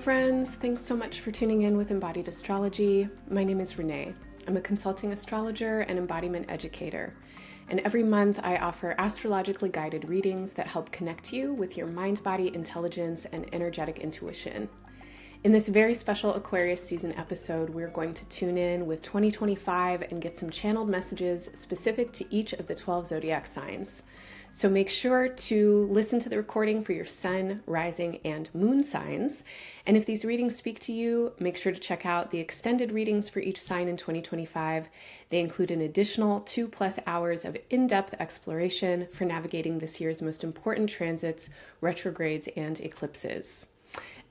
friends, thanks so much for tuning in with Embodied Astrology. My name is Renee. I'm a consulting astrologer and embodiment educator. And every month I offer astrologically guided readings that help connect you with your mind-body intelligence and energetic intuition. In this very special Aquarius season episode, we're going to tune in with 2025 and get some channeled messages specific to each of the 12 zodiac signs. So make sure to listen to the recording for your sun, rising, and moon signs. And if these readings speak to you, make sure to check out the extended readings for each sign in 2025. They include an additional 2+ hours of in-depth exploration for navigating this year's most important transits, retrogrades, and eclipses.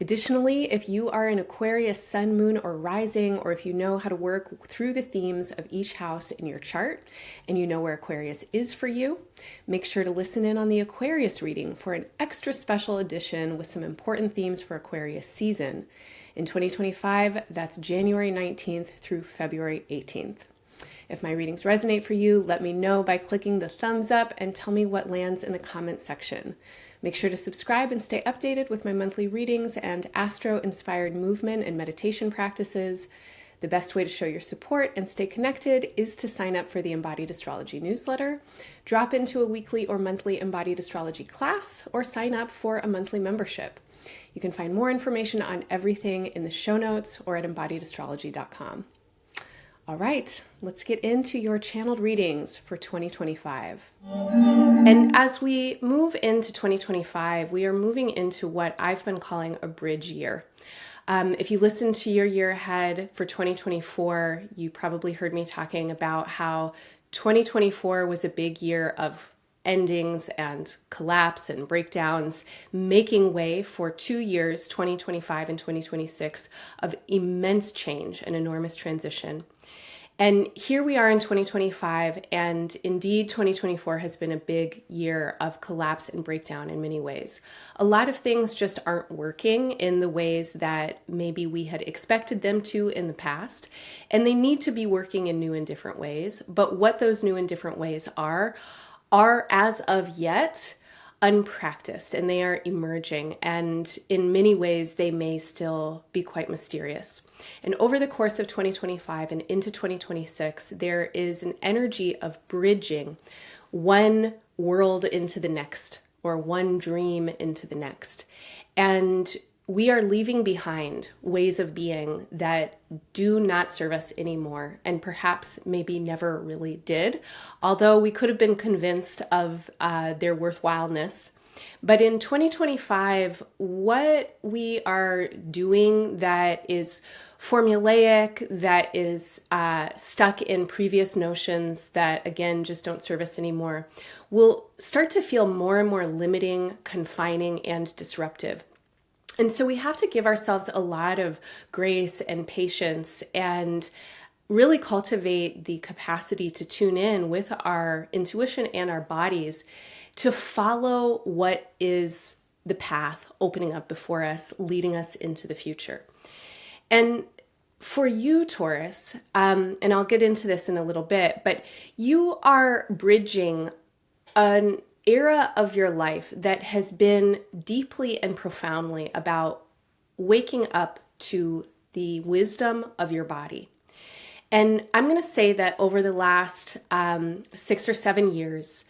Additionally, if you are an Aquarius sun, moon, or rising, or if you know how to work through the themes of each house in your chart and you know where Aquarius is for you, make sure to listen in on the Aquarius reading for an extra special edition with some important themes for Aquarius season. In 2025, that's January 19th through February 18th. If my readings resonate for you, let me know by clicking the thumbs up and tell me what lands in the comment section. Make sure to subscribe and stay updated with my monthly readings and astro-inspired movement and meditation practices. The best way to show your support and stay connected is to sign up for the Embodied Astrology newsletter, drop into a weekly or monthly Embodied Astrology class, or sign up for a monthly membership. You can find more information on everything in the show notes or at embodiedastrology.com. All right, let's get into your channeled readings for 2025. And as we move into 2025, we are moving into what I've been calling a bridge year. If you listen to your year ahead for 2024, you probably heard me talking about how 2024 was a big year of endings and collapse and breakdowns, making way for 2 years, 2025 and 2026, of immense change and enormous transition. And here we are in 2025, and indeed 2024 has been a big year of collapse and breakdown in many ways. A lot of things just aren't working in the ways that maybe we had expected them to in the past, and they need to be working in new and different ways. But what those new and different ways are as of yet unpracticed, and they are emerging, and in many ways they may still be quite mysterious. And over the course of 2025 and into 2026, there is an energy of bridging one world into the next, or one dream into the next. And we are leaving behind ways of being that do not serve us anymore, and perhaps maybe never really did, although we could have been convinced of their worthwhileness. But in 2025, what we are doing that is formulaic, that is stuck in previous notions that, again, just don't serve us anymore, will start to feel more and more limiting, confining, and disruptive. And so we have to give ourselves a lot of grace and patience and really cultivate the capacity to tune in with our intuition and our bodies to follow what is the path opening up before us, leading us into the future. And for you, Taurus, and I'll get into this in a little bit, but you are bridging an era of your life that has been deeply and profoundly about waking up to the wisdom of your body. And I'm going to say that over the last 6 or 7 years,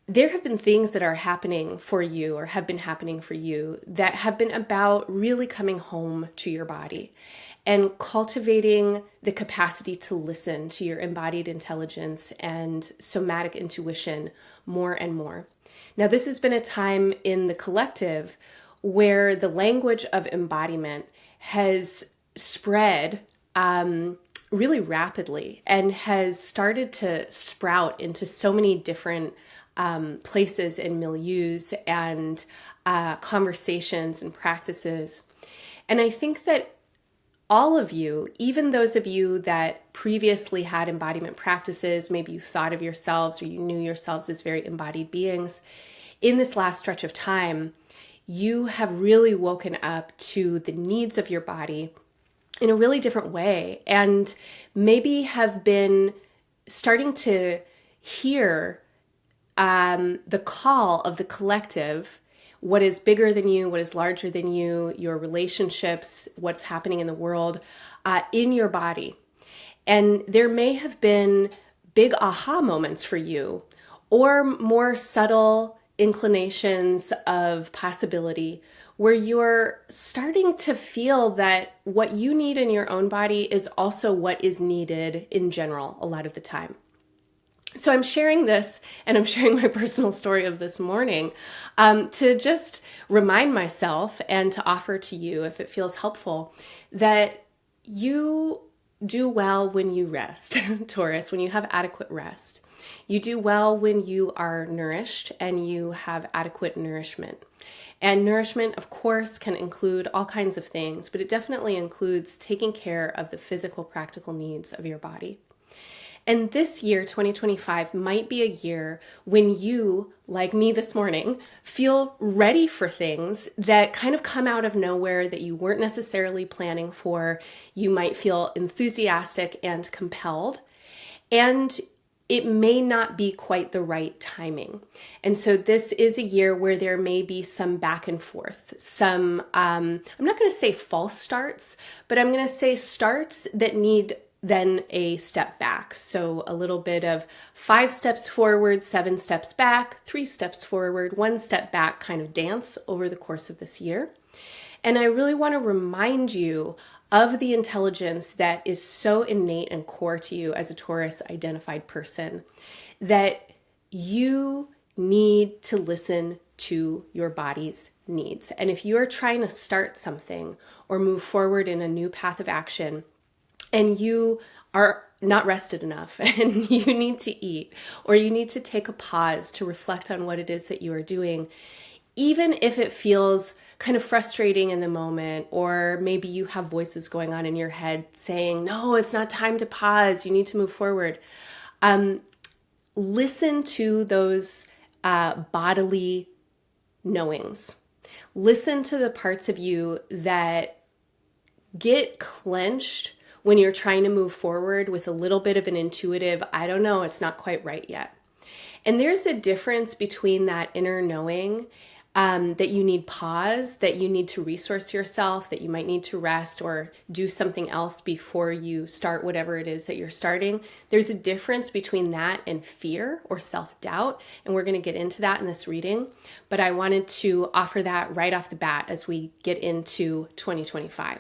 there have been things that are happening for you, or have been happening for you, that have been about really coming home to your body and cultivating the capacity to listen to your embodied intelligence and somatic intuition more and more. Now, this has been a time in the collective where the language of embodiment has spread really rapidly and has started to sprout into so many different places and milieus and conversations and practices. And I think that all of you, even those of you that previously had embodiment practices, maybe you thought of yourselves or you knew yourselves as very embodied beings, in this last stretch of time, you have really woken up to the needs of your body in a really different way, and maybe have been starting to hear the call of the collective what is bigger than you, what is larger than you, your relationships, what's happening in the world, in your body. And there may have been big aha moments for you, or more subtle inclinations of possibility where you're starting to feel that what you need in your own body is also what is needed in general a lot of the time. So I'm sharing this, and I'm sharing my personal story of this morning to just remind myself and to offer to you, if it feels helpful, that you do well when you rest, Taurus, when you have adequate rest. You do well when you are nourished and you have adequate nourishment. And nourishment, of course, can include all kinds of things, but it definitely includes taking care of the physical, practical needs of your body. And this year, 2025, might be a year when you, like me this morning, feel ready for things that kind of come out of nowhere that you weren't necessarily planning for. You might feel enthusiastic and compelled, and it may not be quite the right timing. And so this is a year where there may be some back and forth, some, I'm not going to say false starts, but I'm going to say starts that need then a step back. So a little bit of 5 steps forward, 7 steps back, 3 steps forward, 1 step back kind of dance over the course of this year. And I really want to remind you of the intelligence that is so innate and core to you as a Taurus identified person, that you need to listen to your body's needs. And if you're trying to start something or move forward in a new path of action, and you are not rested enough and you need to eat, or you need to take a pause to reflect on what it is that you are doing, even if it feels kind of frustrating in the moment, or maybe you have voices going on in your head saying, no, it's not time to pause, you need to move forward. Listen to those bodily knowings. Listen to the parts of you that get clenched when you're trying to move forward with a little bit of an intuitive, I don't know, it's not quite right yet. And there's a difference between that inner knowing that you need pause, that you need to resource yourself, that you might need to rest or do something else before you start whatever it is that you're starting. There's a difference between that and fear or self-doubt, and we're going to get into that in this reading. But I wanted to offer that right off the bat as we get into 2025.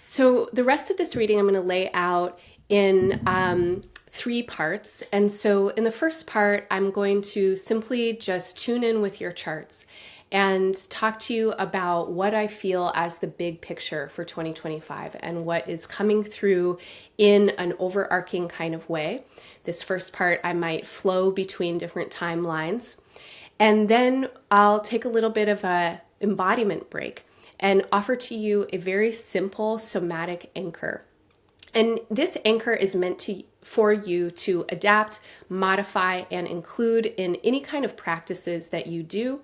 So the rest of this reading I'm going to lay out in 3 parts. And so in the first part, I'm going to simply just tune in with your charts and talk to you about what I feel as the big picture for 2025 and what is coming through in an overarching kind of way. This first part, I might flow between different timelines. And then I'll take a little bit of a embodiment break and offer to you a very simple somatic anchor. And this anchor is meant for you to adapt, modify, and include in any kind of practices that you do.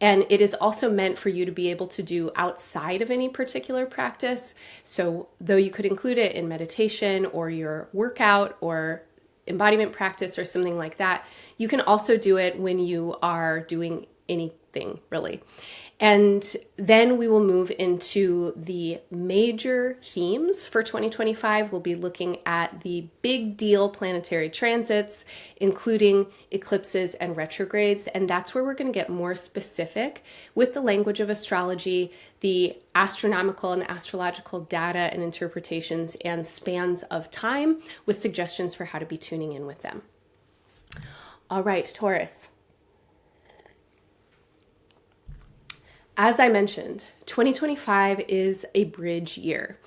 And it is also meant for you to be able to do outside of any particular practice. So though you could include it in meditation or your workout or embodiment practice or something like that, you can also do it when you are doing anything, really. And then we will move into the major themes for 2025. We'll be looking at the big deal planetary transits, including eclipses and retrogrades. And that's where we're going to get more specific with the language of astrology, the astronomical and astrological data and interpretations and spans of time, with suggestions for how to be tuning in with them. All right, Taurus. As I mentioned, 2025 is a bridge year.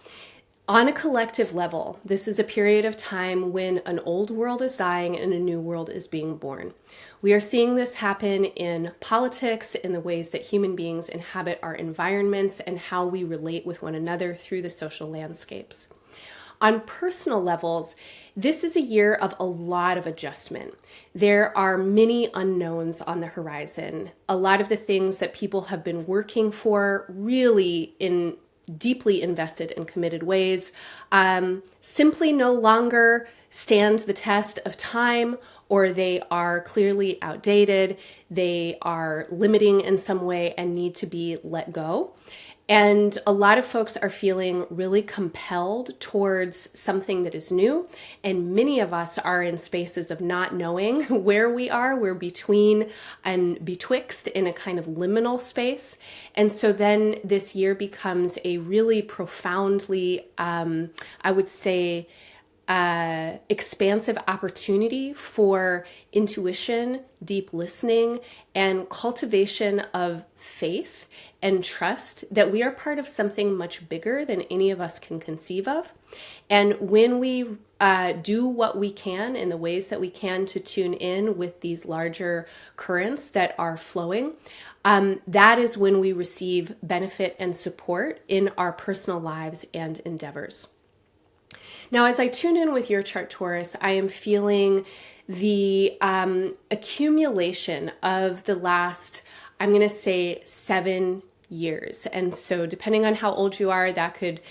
On a collective level, this is a period of time when an old world is dying and a new world is being born. We are seeing this happen in politics, in the ways that human beings inhabit our environments, and how we relate with one another through the social landscapes. On personal levels, this is a year of a lot of adjustment. There are many unknowns on the horizon. A lot of the things that people have been working for really in deeply invested and committed ways simply no longer stand the test of time, or they are clearly outdated, they are limiting in some way and need to be let go. And a lot of folks are feeling really compelled towards something that is new. And many of us are in spaces of not knowing where we are. We're between and betwixt in a kind of liminal space. And so then this year becomes a really profoundly, I would say, expansive opportunity for intuition, deep listening, and cultivation of faith and trust that we are part of something much bigger than any of us can conceive of. And when we do what we can in the ways that we can to tune in with these larger currents that are flowing, that is when we receive benefit and support in our personal lives and endeavors. Now, as I tune in with your chart, Taurus, I am feeling the accumulation of the last, I'm going to say, 7 years. And so depending on how old you are, that could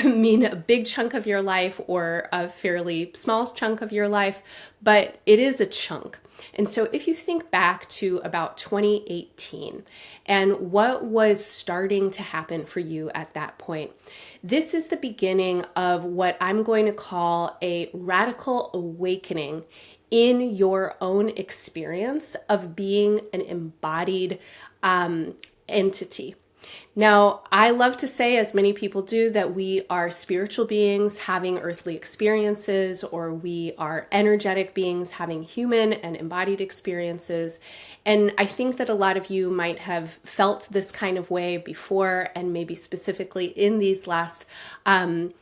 mean a big chunk of your life or a fairly small chunk of your life, but it is a chunk. And so if you think back to about 2018 and what was starting to happen for you at that point, this is the beginning of what I'm going to call a radical awakening in your own experience of being an embodied entity. Now, I love to say, as many people do, that we are spiritual beings having earthly experiences, or we are energetic beings having human and embodied experiences. And I think that a lot of you might have felt this kind of way before, and maybe specifically in these last 7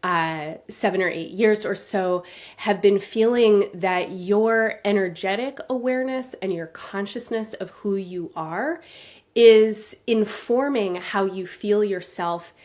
or 8 years or so, have been feeling that your energetic awareness and your consciousness of who you are is informing how you feel yourself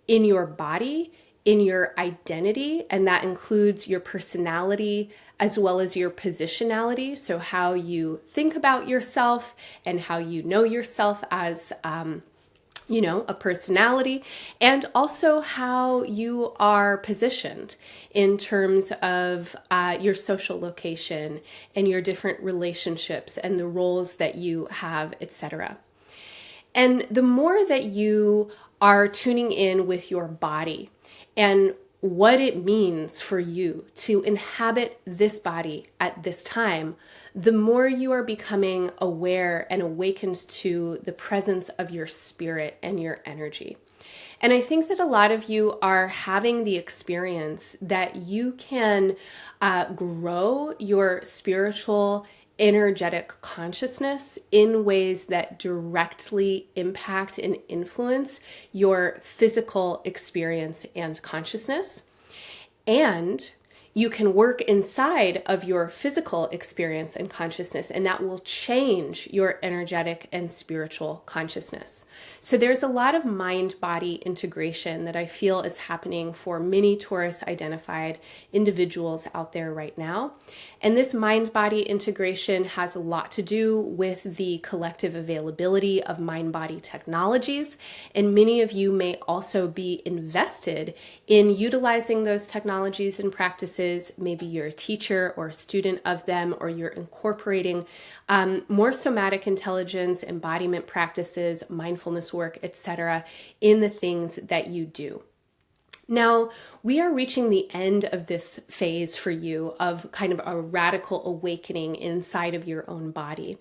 in your body, in your identity, and that includes your personality as well as your positionality. So how you think about yourself and how you know yourself as a personality, and also how you are positioned in terms of your social location and your different relationships and the roles that you have, etc. And the more that you are tuning in with your body and what it means for you to inhabit this body at this time, the more you are becoming aware and awakened to the presence of your spirit and your energy. And I think that a lot of you are having the experience that you can grow your spiritual energetic consciousness in ways that directly impact and influence your physical experience and consciousness. And you can work inside of your physical experience and consciousness, and that will change your energetic and spiritual consciousness. So there's a lot of mind-body integration that I feel is happening for many Taurus identified individuals out there right now. And this mind-body integration has a lot to do with the collective availability of mind-body technologies. And many of you may also be invested in utilizing those technologies and practices. Maybe you're a teacher or a student of them, or you're incorporating more somatic intelligence, embodiment practices, mindfulness work, etc., in the things that you do. Now, we are reaching the end of this phase for you of kind of a radical awakening inside of your own body.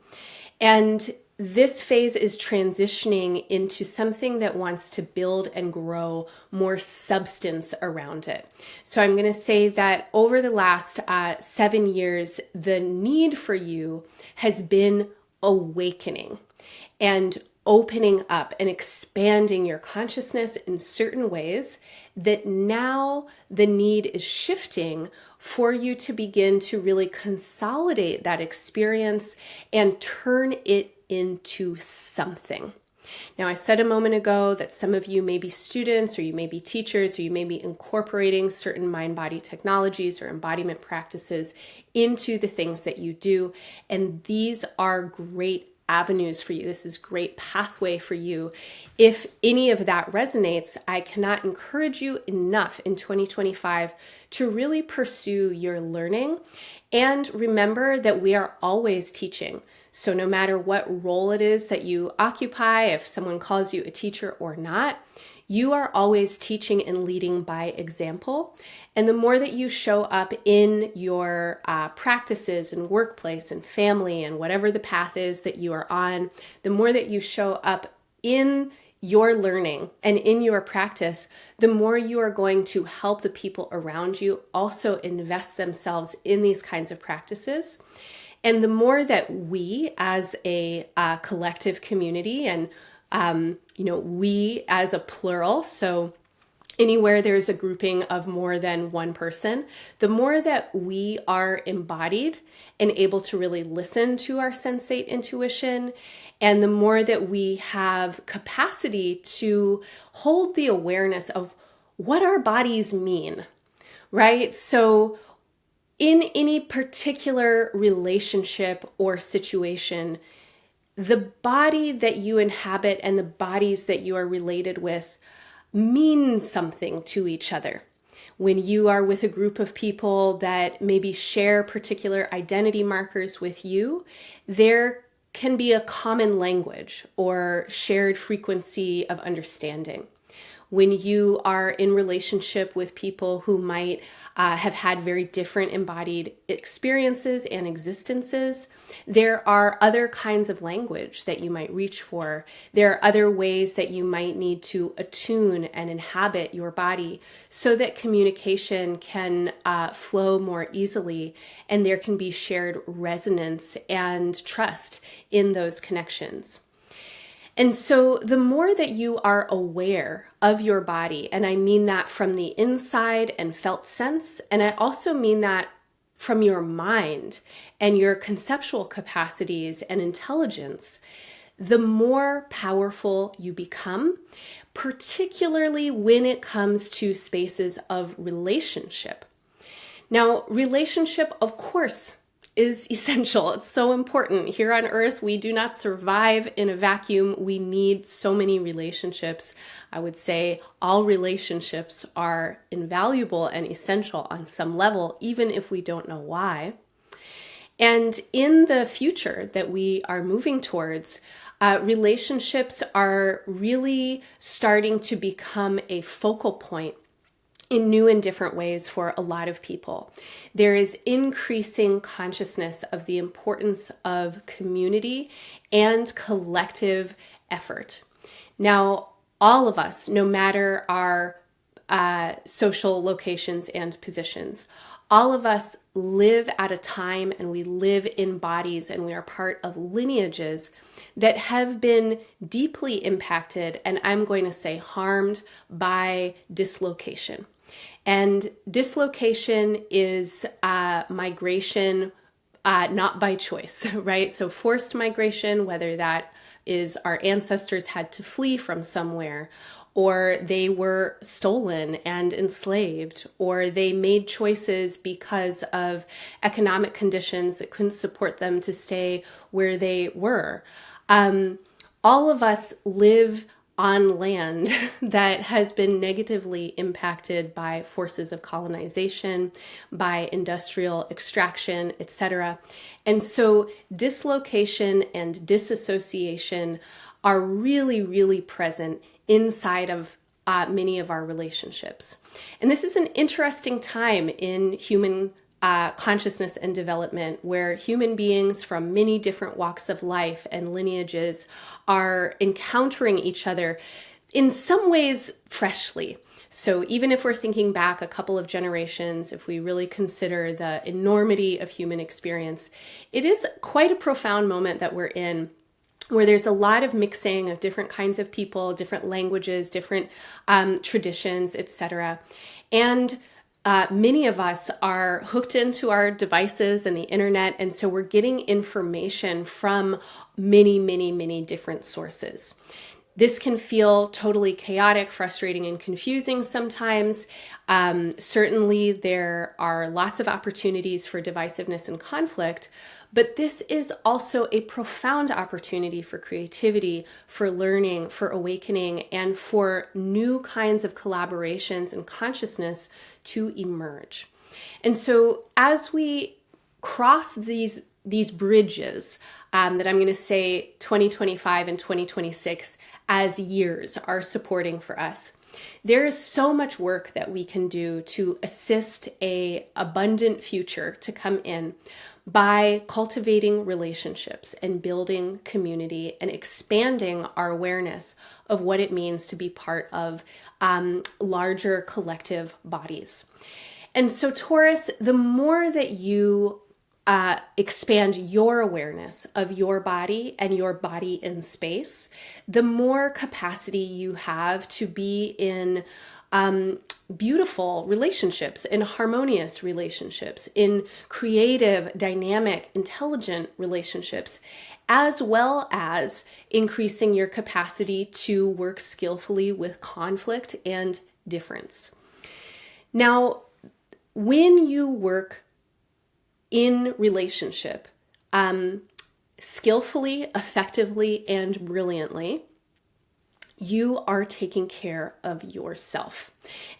And this phase is transitioning into something that wants to build and grow more substance around it. So I'm going to say that over the last 7 years, the need for you has been awakening and opening up and expanding your consciousness in certain ways, that now the need is shifting for you to begin to really consolidate that experience and turn it into something. Now, I said a moment ago that some of you may be students, or you may be teachers, or you may be incorporating certain mind-body technologies or embodiment practices into the things that you do. And these are great avenues for you. This is great pathway for you. If any of that resonates, I cannot encourage you enough in 2025 to really pursue your learning And remember that we are always teaching. So no matter what role it is that you occupy, if someone calls you a teacher or not, you are always teaching and leading by example. And the more that you show up in your practices and workplace and family and whatever the path is that you are on, the more that you show up in your learning and in your practice, the more you are going to help the people around you also invest themselves in these kinds of practices. And the more that we as a collective community and we as a plural, so anywhere there's a grouping of more than one person, the more that we are embodied and able to really listen to our sensate intuition, and the more that we have capacity to hold the awareness of what our bodies mean, right? So in any particular relationship or situation, the body that you inhabit and the bodies that you are related with mean something to each other. When you are with a group of people that maybe share particular identity markers with you, there can be a common language or shared frequency of understanding. When you are in relationship with people who might have had very different embodied experiences and existences, there are other kinds of language that you might reach for. There are other ways that you might need to attune and inhabit your body so that communication can flow more easily and there can be shared resonance and trust in those connections. And so the more that you are aware of your body, and I mean that from the inside and felt sense, and I also mean that from your mind and your conceptual capacities and intelligence, the more powerful you become, particularly when it comes to spaces of relationship. Now, relationship, of course, is essential. It's so important. Here on Earth, we do not survive in a vacuum. We need so many relationships. I would say all relationships are invaluable and essential on some level, even if we don't know why. And in the future that we are moving towards, relationships are really starting to become a focal point in new and different ways for a lot of people. There is increasing consciousness of the importance of community and collective effort. Now, all of us, no matter our social locations and positions, all of us live at a time and we live in bodies and we are part of lineages that have been deeply impacted, and I'm going to say harmed, by dislocation. And dislocation is migration, not by choice, right? So forced migration, whether that is our ancestors had to flee from somewhere, or they were stolen and enslaved, or they made choices because of economic conditions that couldn't support them to stay where they were. All of us live on land that has been negatively impacted by forces of colonization, by industrial extraction, etc. And so dislocation and disassociation are really, really present inside of many of our relationships. And this is an interesting time in human consciousness and development, where human beings from many different walks of life and lineages are encountering each other in some ways freshly. So even if we're thinking back a couple of generations, if we really consider the enormity of human experience, it is quite a profound moment that we're in, where there's a lot of mixing of different kinds of people, different languages, different traditions, etc. And many of us are hooked into our devices and the internet, and so we're getting information from many, many, many different sources. This can feel totally chaotic, frustrating, and confusing sometimes. Certainly, there are lots of opportunities for divisiveness and conflict, but this is also a profound opportunity for creativity, for learning, for awakening, and for new kinds of collaborations and consciousness to emerge. And so as we cross these bridges that I'm going to say 2025 and 2026 as years are supporting for us. There is so much work that we can do to assist a abundant future to come in by cultivating relationships and building community and expanding our awareness of what it means to be part of larger collective bodies. And so Taurus, the more that you expand your awareness of your body and your body in space, the more capacity you have to be in beautiful relationships, in harmonious relationships, in creative, dynamic, intelligent relationships, as well as increasing your capacity to work skillfully with conflict and difference. Now, when you work in relationship, skillfully, effectively, and brilliantly, you are taking care of yourself.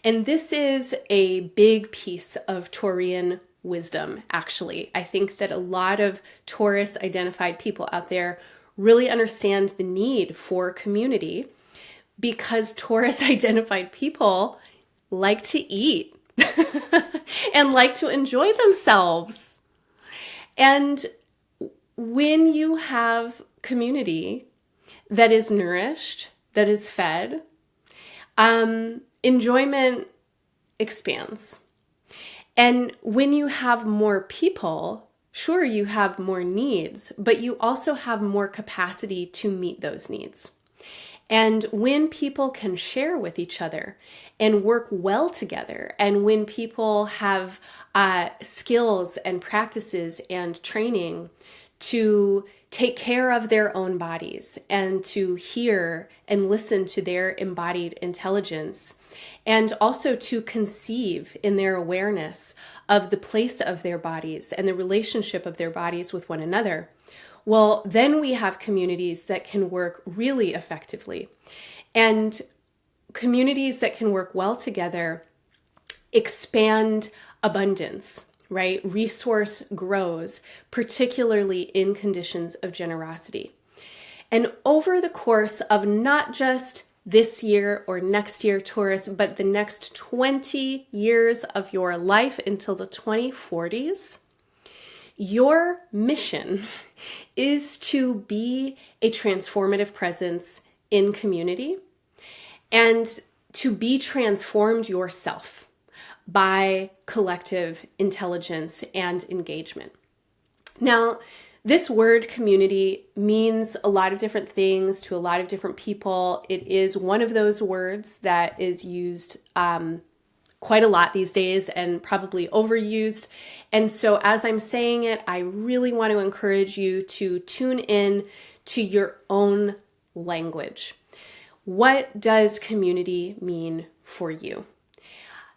And this is a big piece of Taurian wisdom, actually. I think that a lot of Taurus identified people out there really understand the need for community, because Taurus identified people like to eat and like to enjoy themselves. And when you have community that is nourished, that is fed, enjoyment expands. And when you have more people, sure, you have more needs, but you also have more capacity to meet those needs. And when people can share with each other and work well together, and when people have skills and practices and training to take care of their own bodies and to hear and listen to their embodied intelligence, and also to conceive in their awareness of the place of their bodies and the relationship of their bodies with one another, well, then we have communities that can work really effectively. And communities that can work well together expand abundance, right? Resource grows, particularly in conditions of generosity. And over the course of not just this year or next year, Taurus, but the next 20 years of your life until the 2040s, your mission is to be a transformative presence in community and to be transformed yourself by collective intelligence and engagement. Now, this word community means a lot of different things to a lot of different people. It is one of those words that is used quite a lot these days and probably overused. And so as I'm saying it, I really want to encourage you to tune in to your own language. What does community mean for you?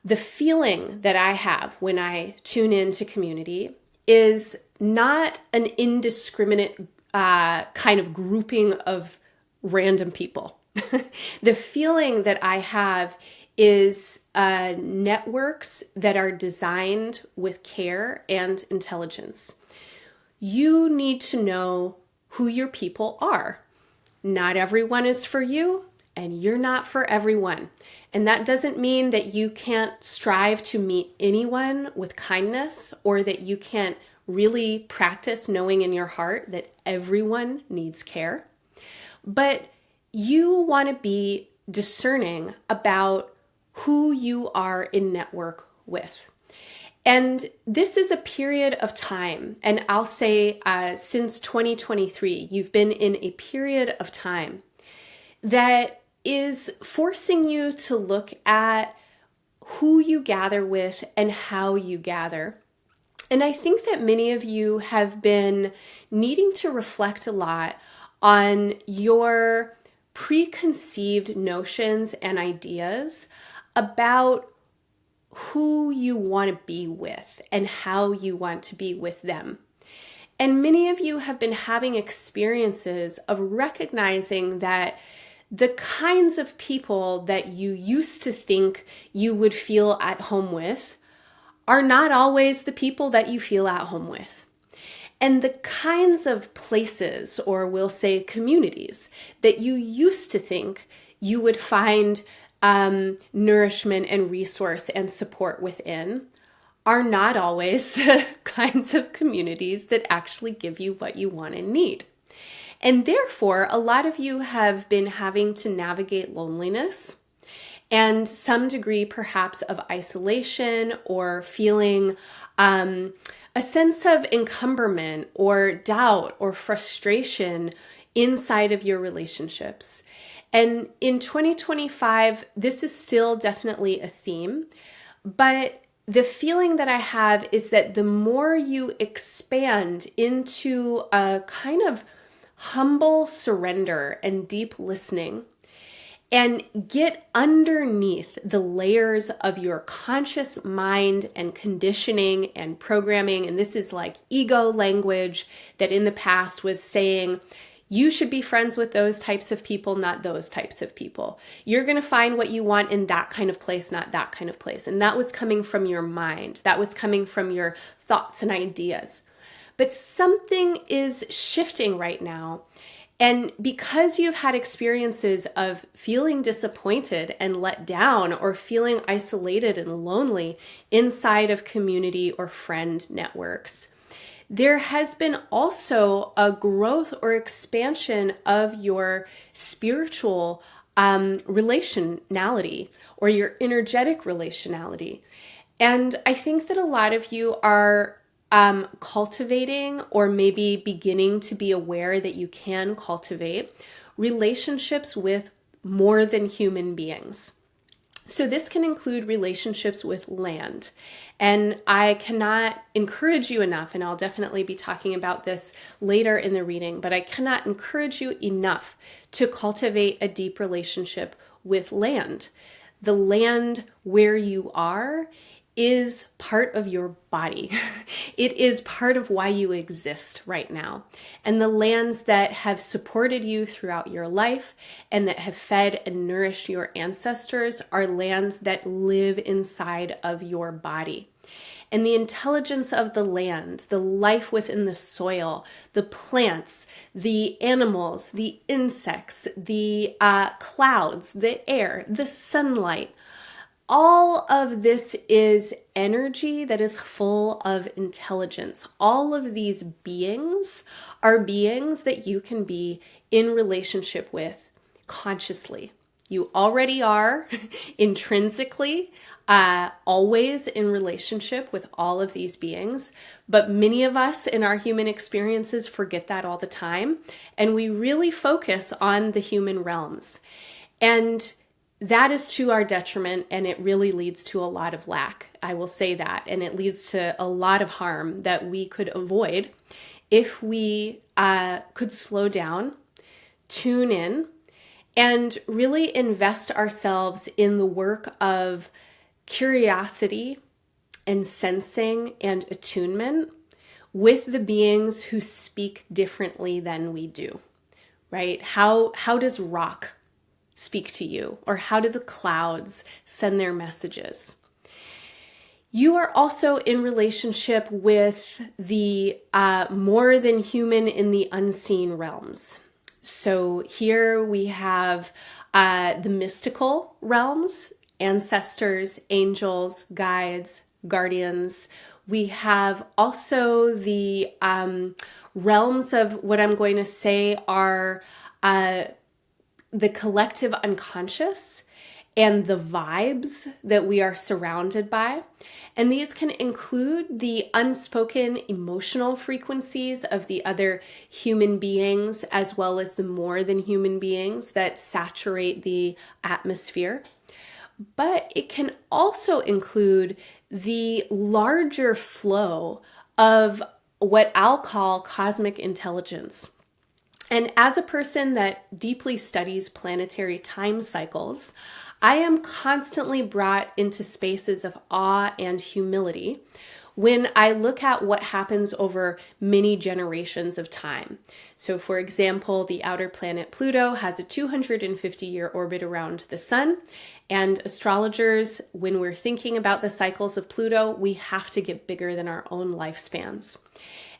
The feeling that I have when I tune into community is not an indiscriminate kind of grouping of random people. The feeling that I have is networks that are designed with care and intelligence. You need to know who your people are. Not everyone is for you, and you're not for everyone. And that doesn't mean that you can't strive to meet anyone with kindness, or that you can't really practice knowing in your heart that everyone needs care. But you want to be discerning about who you are in network with. And this is a period of time, and I'll say since 2023, you've been in a period of time that is forcing you to look at who you gather with and how you gather. And I think that many of you have been needing to reflect a lot on your preconceived notions and ideas about who you want to be with and how you want to be with them. And many of you have been having experiences of recognizing that the kinds of people that you used to think you would feel at home with are not always the people that you feel at home with. And the kinds of places, or we'll say communities, that you used to think you would find nourishment and resource and support within are not always the kinds of communities that actually give you what you want and need. And therefore, a lot of you have been having to navigate loneliness and some degree perhaps of isolation, or feeling a sense of encumberment or doubt or frustration inside of your relationships. And in 2025, this is still definitely a theme, but the feeling that I have is that the more you expand into a kind of humble surrender and deep listening, and get underneath the layers of your conscious mind and conditioning and programming, and this is like ego language that in the past was saying, you should be friends with those types of people, not those types of people. You're going to find what you want in that kind of place, not that kind of place. And that was coming from your mind. That was coming from your thoughts and ideas. But something is shifting right now. And because you've had experiences of feeling disappointed and let down, or feeling isolated and lonely inside of community or friend networks, there has been also a growth or expansion of your spiritual relationality, or your energetic relationality. And I think that a lot of you are cultivating, or maybe beginning to be aware that you can cultivate relationships with more than human beings. So this can include relationships with land. And I cannot encourage you enough, and I'll definitely be talking about this later in the reading, but I cannot encourage you enough to cultivate a deep relationship with land. The land where you are is part of your body. It is part of why you exist right now. And the lands that have supported you throughout your life and that have fed and nourished your ancestors are lands that live inside of your body. And the intelligence of the land, the life within the soil, the plants, the animals, the insects, the clouds, the air, the sunlight, all of this is energy that is full of intelligence. All of these beings are beings that you can be in relationship with consciously. You already are intrinsically always in relationship with all of these beings, but many of us in our human experiences forget that all the time, and we really focus on the human realms. And that is to our detriment, and it really leads to a lot of lack. I will say that. And it leads to a lot of harm that we could avoid if we could slow down, tune in, and really invest ourselves in the work of curiosity and sensing and attunement with the beings who speak differently than we do, right? How does rock speak to you? Or how do the clouds send their messages? You are also in relationship with the more than human in the unseen realms. So here we have the mystical realms, ancestors, angels, guides, guardians. We have also the realms of what I'm going to say are the collective unconscious and the vibes that we are surrounded by. And these can include the unspoken emotional frequencies of the other human beings, as well as the more than human beings that saturate the atmosphere. But it can also include the larger flow of what I'll call cosmic intelligence. And as a person that deeply studies planetary time cycles, I am constantly brought into spaces of awe and humility when I look at what happens over many generations of time. So for example, the outer planet Pluto has a 250-year orbit around the sun, and astrologers, when we're thinking about the cycles of Pluto, we have to get bigger than our own lifespans.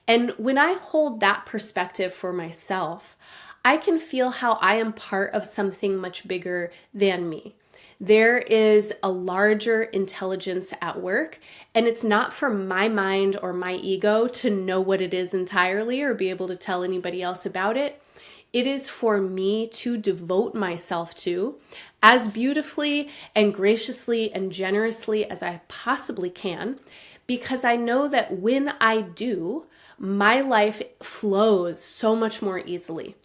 And when I hold that perspective for myself, I can feel how I am part of something much bigger than me. There is a larger intelligence at work, and it's not for my mind or my ego to know what it is entirely or be able to tell anybody else about it. It is for me to devote myself to as beautifully and graciously and generously as I possibly can, because I know that when I do, my life flows so much more easily.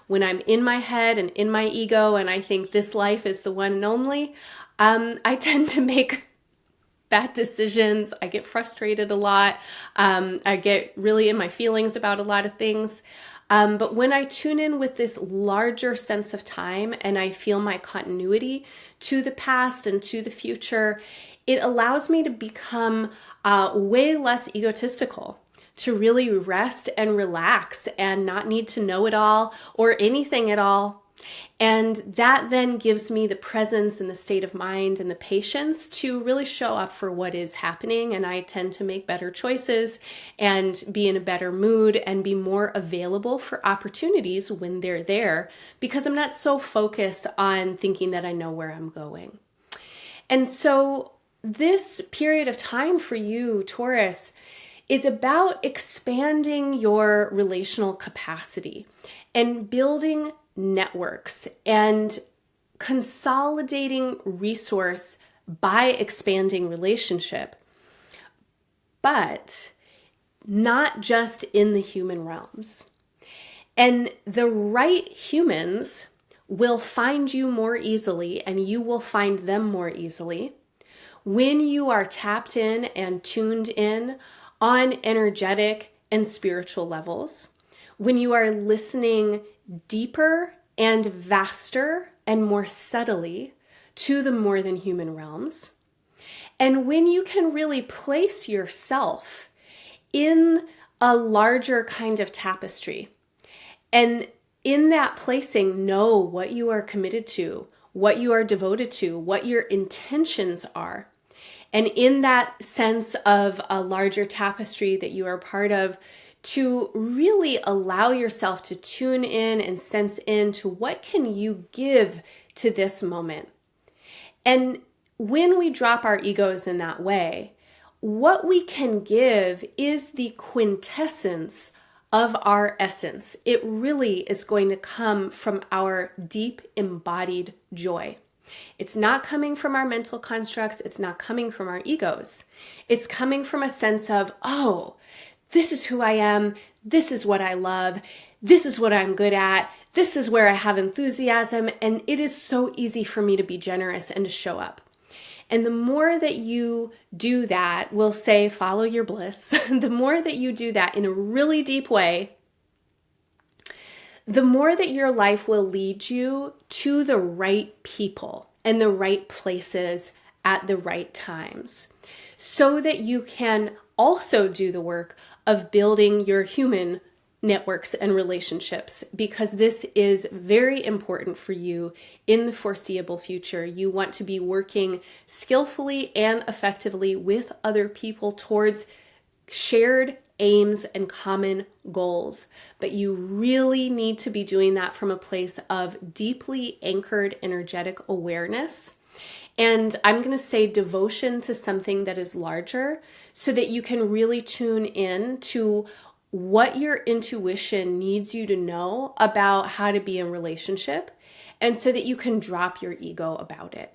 When I'm in my head and in my ego and I think this life is the one and only, I tend to make bad decisions. I get frustrated a lot. I get really in my feelings about a lot of things. But when I tune in with this larger sense of time and I feel my continuity to the past and to the future, it allows me to become way less egotistical, to really rest and relax and not need to know it all or anything at all. And that then gives me the presence and the state of mind and the patience to really show up for what is happening. And I tend to make better choices and be in a better mood and be more available for opportunities when they're there, because I'm not so focused on thinking that I know where I'm going. And so this period of time for you, Taurus, is about expanding your relational capacity and building networks and consolidating resource by expanding relationship, but not just in the human realms. And the right humans will find you more easily, and you will find them more easily when you are tapped in and tuned in on energetic and spiritual levels, when you are listening deeper and vaster and more subtly to the more than human realms, and when you can really place yourself in a larger kind of tapestry, and in that placing, know what you are committed to, what you are devoted to, what your intentions are. And in that sense of a larger tapestry that you are part of, to really allow yourself to tune in and sense into what can you give to this moment. And when we drop our egos in that way, what we can give is the quintessence of our essence. It really is going to come from our deep embodied joy. It's not coming from our mental constructs. It's not coming from our egos. It's coming from a sense of, oh, this is who I am. This is what I love. This is what I'm good at. This is where I have enthusiasm. And it is so easy for me to be generous and to show up. And the more that you do that, we'll say follow your bliss. The more that you do that in a really deep way, the more that your life will lead you to the right people and the right places at the right times, so that you can also do the work of building your human networks and relationships, because this is very important for you in the foreseeable future. You want to be working skillfully and effectively with other people towards shared aims and common goals. But you really need to be doing that from a place of deeply anchored energetic awareness. And I'm going to say devotion to something that is larger, so that you can really tune in to what your intuition needs you to know about how to be in relationship, and so that you can drop your ego about it.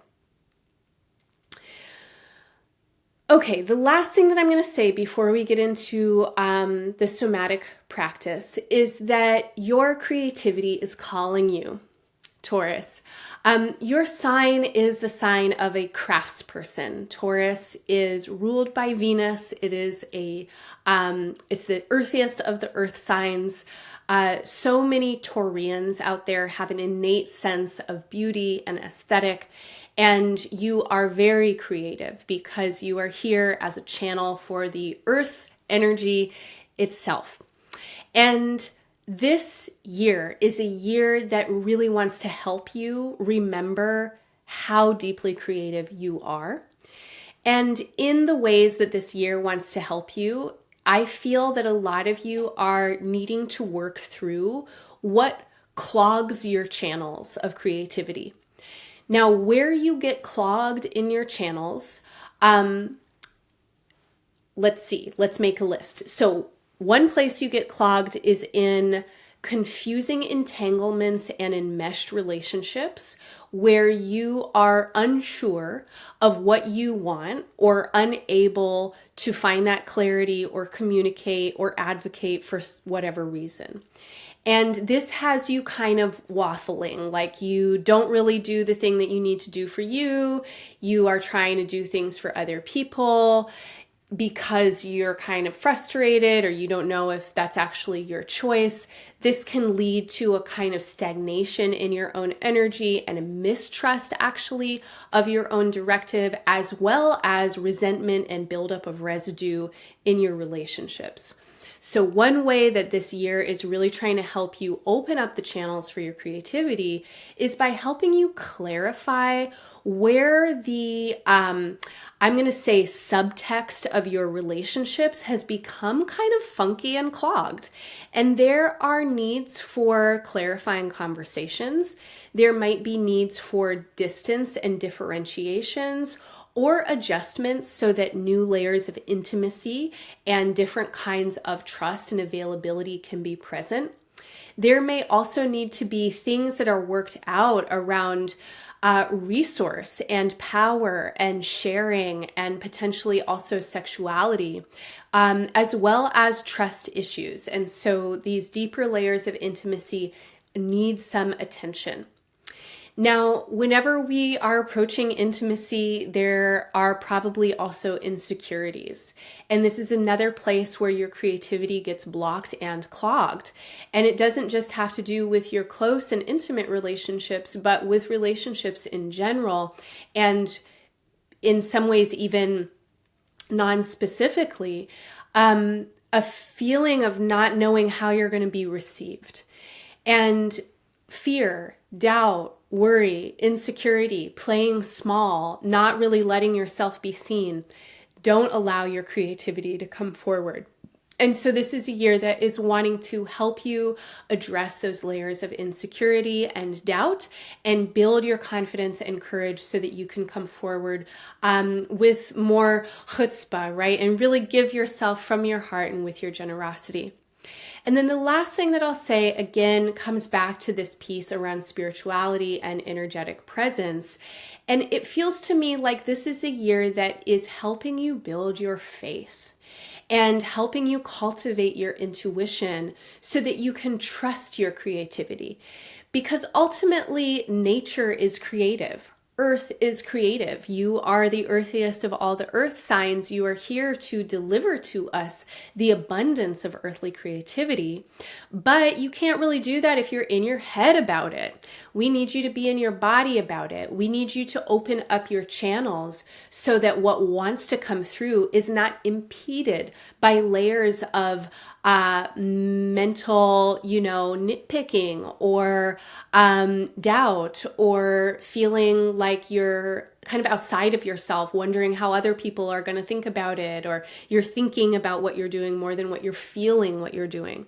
Okay, the last thing that I'm going to say before we get into the somatic practice is that your creativity is calling you, Taurus. Your sign is the sign of a craftsperson. Taurus is ruled by Venus. It is it's the earthiest of the earth signs. So many Taurians out there have an innate sense of beauty and aesthetic. And you are very creative because you are here as a channel for the earth energy itself. And this year is a year that really wants to help you remember how deeply creative you are. And in the ways that this year wants to help you, I feel that a lot of you are needing to work through what clogs your channels of creativity. Now, where you get clogged in your channels, let's make a list. So one place you get clogged is in confusing entanglements and enmeshed relationships where you are unsure of what you want or unable to find that clarity or communicate or advocate for whatever reason. And this has you kind of waffling, like you don't really do the thing that you need to do for you. You are trying to do things for other people because you're kind of frustrated or you don't know if that's actually your choice. This can lead to a kind of stagnation in your own energy and a mistrust actually of your own directive, as well as resentment and buildup of residue in your relationships. So one way that this year is really trying to help you open up the channels for your creativity is by helping you clarify where the, I'm going to say subtext of your relationships has become kind of funky and clogged. And there are needs for clarifying conversations. There might be needs for distance and differentiations, or adjustments so that new layers of intimacy and different kinds of trust and availability can be present. There may also need to be things that are worked out around resource and power and sharing and potentially also sexuality, as well as trust issues. And so these deeper layers of intimacy need some attention. Now, whenever we are approaching intimacy, there are probably also insecurities. And this is another place where your creativity gets blocked and clogged. And it doesn't just have to do with your close and intimate relationships, but with relationships in general. And in some ways, even non-specifically, a feeling of not knowing how you're going to be received. And fear, doubt, worry, insecurity, playing small, not really letting yourself be seen, don't allow your creativity to come forward. And so this is a year that is wanting to help you address those layers of insecurity and doubt and build your confidence and courage so that you can come forward with more chutzpah, right? And really give yourself from your heart and with your generosity. And then the last thing that I'll say, again, comes back to this piece around spirituality and energetic presence. And it feels to me like this is a year that is helping you build your faith and helping you cultivate your intuition so that you can trust your creativity. Because ultimately, nature is creative. Earth is creative. You are the earthiest of all the earth signs. You are here to deliver to us the abundance of earthly creativity. But you can't really do that if you're in your head about it. We need you to be in your body about it. We need you to open up your channels so that what wants to come through is not impeded by layers of mental, nitpicking or doubt or feeling like you're kind of outside of yourself, wondering how other people are going to think about it, or you're thinking about what you're doing more than what you're feeling what you're doing.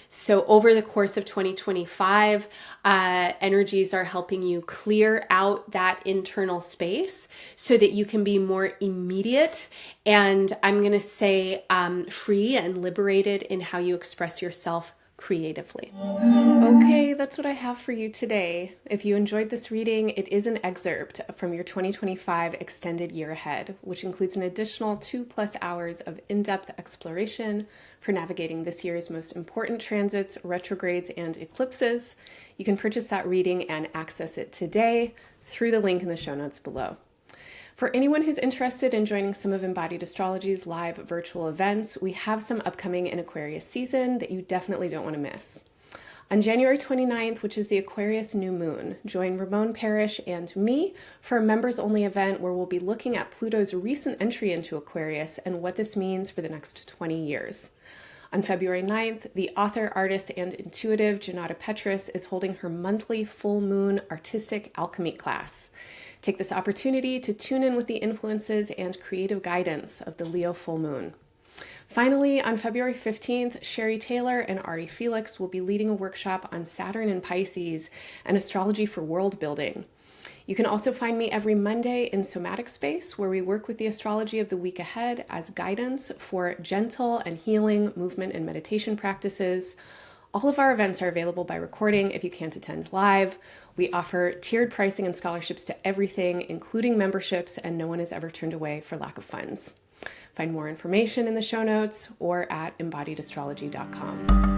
So over the course of 2025, energies are helping you clear out that internal space so that you can be more immediate and I'm going to say free and liberated in how you express yourself creatively. Okay, that's what I have for you today. If you enjoyed this reading, it is an excerpt from your 2025 extended year ahead, which includes an additional 2+ hours of in-depth exploration for navigating this year's most important transits, retrogrades, and eclipses. You can purchase that reading and access it today through the link in the show notes below. For anyone who's interested in joining some of Embodied Astrology's live virtual events, we have some upcoming in Aquarius season that you definitely don't want to miss. On January 29th, which is the Aquarius new moon, join Ramon Parrish and me for a members-only event where we'll be looking at Pluto's recent entry into Aquarius and what this means for the next 20 years. On February 9th, the author, artist, and intuitive Janata Petrus is holding her monthly full moon artistic alchemy class. Take this opportunity to tune in with the influences and creative guidance of the Leo full moon. Finally, on February 15th, Sherry Taylor and Ari Felix will be leading a workshop on Saturn and Pisces and astrology for world building. You can also find me every Monday in Somatic Space, where we work with the astrology of the week ahead as guidance for gentle and healing movement and meditation practices. All of our events are available by recording if you can't attend live. We offer tiered pricing and scholarships to everything, including memberships, and no one is ever turned away for lack of funds. Find more information in the show notes or at embodiedastrology.com.